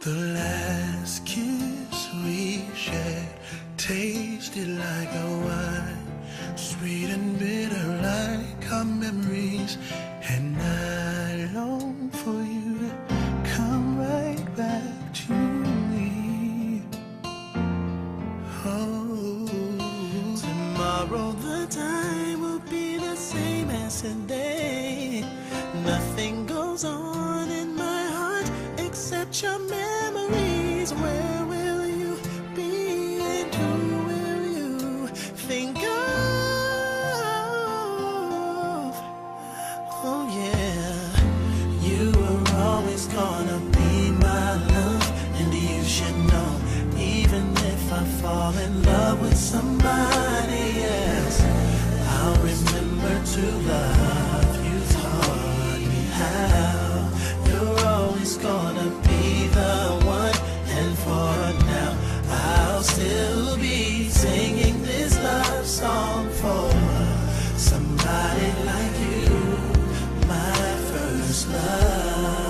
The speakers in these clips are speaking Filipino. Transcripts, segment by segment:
The last kiss we shared tasted like a wine, sweet and bitter like our memories. And I long for you to come right back to me. Oh, tomorrow the time will be the same as today. Nothing goes on in my heart except your memories. Where will you be and who will you think of? Oh yeah, you were always gonna be my love, and you should know, even if I fall in love with somebody else, I'll remember to love you. Taught me how. You're always gonna be the one, and for now I'll still be singing this love song for somebody like you, my first love.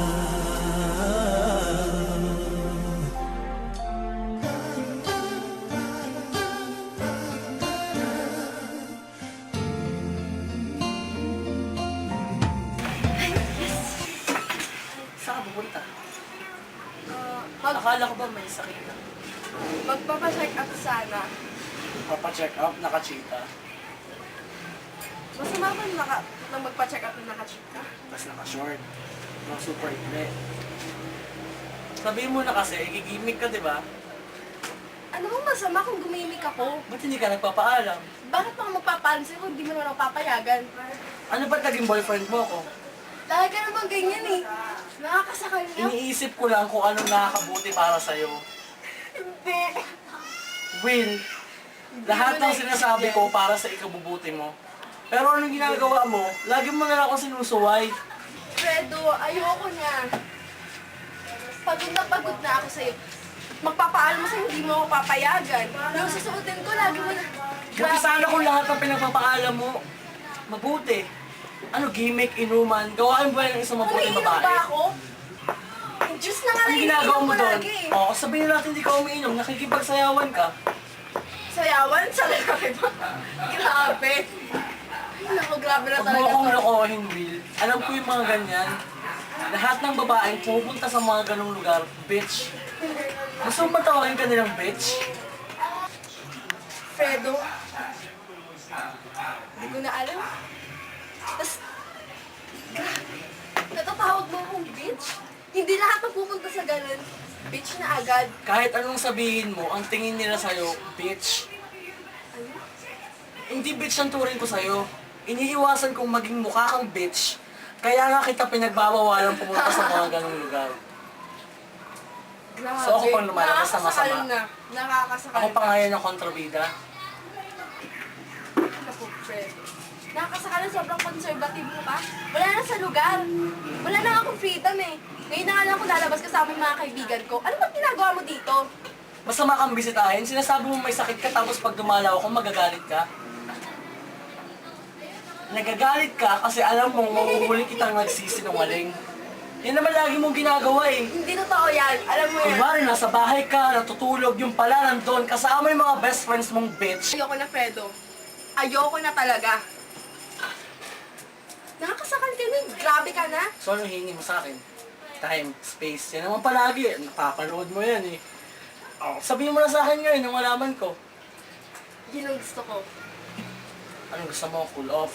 Saan ka pupunta? Mag- Akala ko ba may sakit na? Magpapacheck up sana. Papacheck up, nakachita. Masama ba na magpa-check up na naka-check ka? Tapos naka-short. Mga super ikli. Sabihin mo na kasi, igigimik ka, di ba? Ano bang masama kung gumimik ako? Ba't hindi ka nagpapaalam? Bakit pa ako magpapaalam sa'yo kung hindi mo naman ako papayagan? Ano ba't naging boyfriend mo ako? Lagi ka naman ganyan eh. Nakakasakal niya. Iniisip ko lang kung anong nakakabuti para sa'yo. Hindi. Will, lahat ng sinasabi ko para sa ikabubuti mo. Pero anong ginagawa mo? Lagi mo na lang ako sinusuway. Fredo, ayoko na. Pagod na ako sa'yo. Magpapaalam mo sa'yo, hindi mo ako papayagan. Yung susuotin ko, lagi mo na... Buti sana kung lahat ng pinagpapaalam mo, mabuti. Ano, gimmick, inuman, gawain ba ng isang mabuting Umiinom babae? ba ako? Diyos na nga Ang lang, ginagawa mo doon? lagi. Oo, sabihin natin hindi ka umiinom, nakikipagsayawan ka. Sayawan sa lalaki ba? Grabe. Ay, naku, grabe na Huwag mo talaga akong to. lokohin, Will. Alam ko yung mga ganyan. Lahat ng babaeng pupunta sa mga ganong lugar, bitch. Gusto mo matawagin ka nilang bitch? Fredo, hindi ko na alam. Tapos, natatawag mo akong bitch? Hindi lahat ng pupunta sa ganun, bitch na agad. Kahit anong sabihin mo, ang tingin nila sa'yo, bitch. Ano? Hindi bitch ang turing ko sa'yo. Iniiwasan kong maging mukha kang bitch. Kaya nga kita pinagbabawalan pumunta sa mga ganong lugar. Grabe. So ako pang lumalabas na Nakakasakal masama. na. Nakakasakal Ako pa na. ngayon ang kontrabida. Naku, Fredo. Nakakasakal na, sobrang conservative mo pa. Wala na sa lugar. Wala na akong freedom eh. Ngayon na nga lang ako lalabas kasama yung mga kaibigan ko. Ano ba't ginagawa mo dito? Masama kang bisitahin, sinasabi mo may sakit ka tapos pag dumalaw ako magagalit ka. Nagagalit ka kasi alam mong mahuhuli kitang nagsisinungaling. Yan naman lagi mong ginagawa eh. Hindi totoo yan. Alam mo yan. Kunwari, nasa bahay ka, natutulog, yung pala nandun, kasama yung mga best friends mong bitch. Ayoko na, Fredo. Ayoko na talaga. Nakakasakal ka na. Grabe ka na. So anong hihingi mo sa akin? Time, space, yan naman palagi. Napapanood mo yan eh. Oh, sabihin mo na sa akin ngayon nung malaman ko. Yun ang gusto ko. Anong gusto mo? Cool off?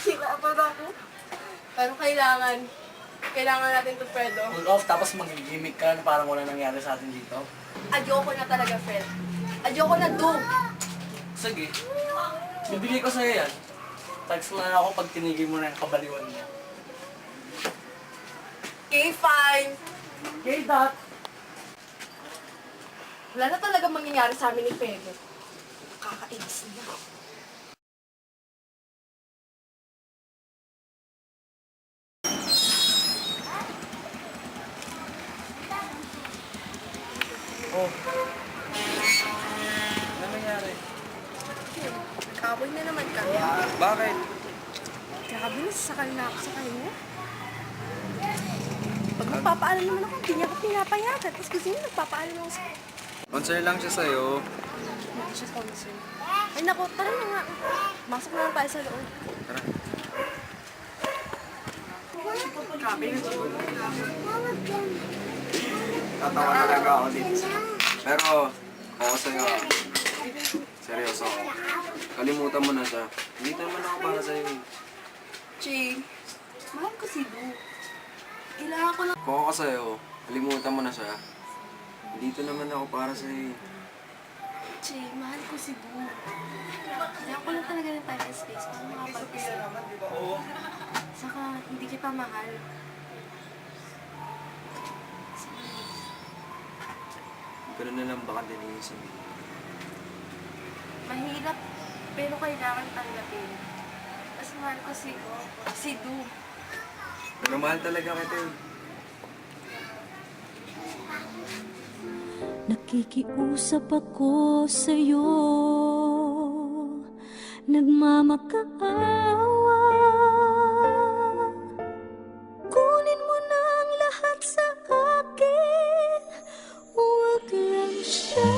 Sila pa ba ako? Pero kailangan natin to, Fredo. Cool off, tapos mag-gimmick ka na parang wala nangyari sa atin dito. Ayoko na talaga, Fred. Ayoko na, do. Sige. Bibigay ko sa'yo yan. Text mo na ako pag tinigil mo na yung kabaliwan mo. Okay, fine. Okay, Dot. Wala na talaga mangyayari sa amin ni Fredo. Kakainis na. mag-aaway na naman kami. Bakit? Grabe, nasasakal na ako sa kanya. Pag magpapaalam naman ako, hindi niya ako pinapayagan. Tapos gusto niya nagpapaalam ako sa Concern lang siya sa'yo. Hindi siya sponsor. Ay naku, tara na nga. Masok na lang tayo sa loob. Tara. Tatawa talaga ako dito. Pero, ako sa'yo. Seryoso ako. Kalimutan mo na siya. Dito naman ako para sa'yo. Che, mahal ko si Du. Kailangan ko lang... Kung ako sa'yo, kalimutan mo na siya. Dito naman ako para sa'yo. Che, mahal ko si Du. Kailangan ko lang talaga ng time and space para makapag-isip. Saka, hindi kita mahal. Ganun na lang baka dinisin. Mahirap, pero kailangan tanggapin. Mas mahal ko si Du. Pero mahal talaga kita eh. Nakikiusap ako sa'yo, nagmamakaawa. Kunin mo na ang lahat sa akin, huwag lang siya.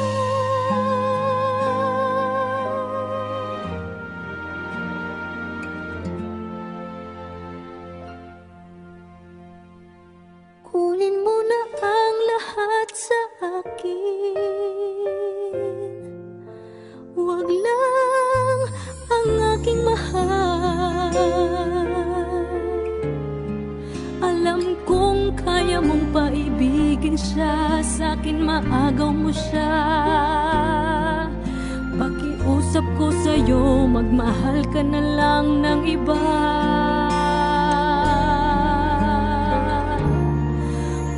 Kunin mo na ang lahat sa akin, huwag lang ang aking mahal. Alam kong kaya mong paibigin siya, sa'kin maagaw mo siya. Pakiusap ko sa'yo, magmahal ka na lang ng iba.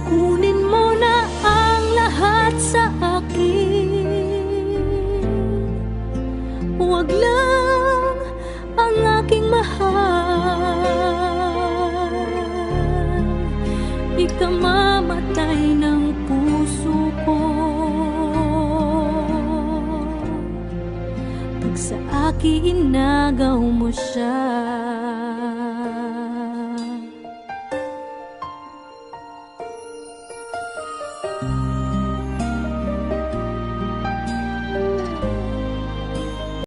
Kunin mo na ang lahat sa akin, huwag lang ang aking mahal. Ikamamatay ng puso ko pag sa akin inagaw mo siya.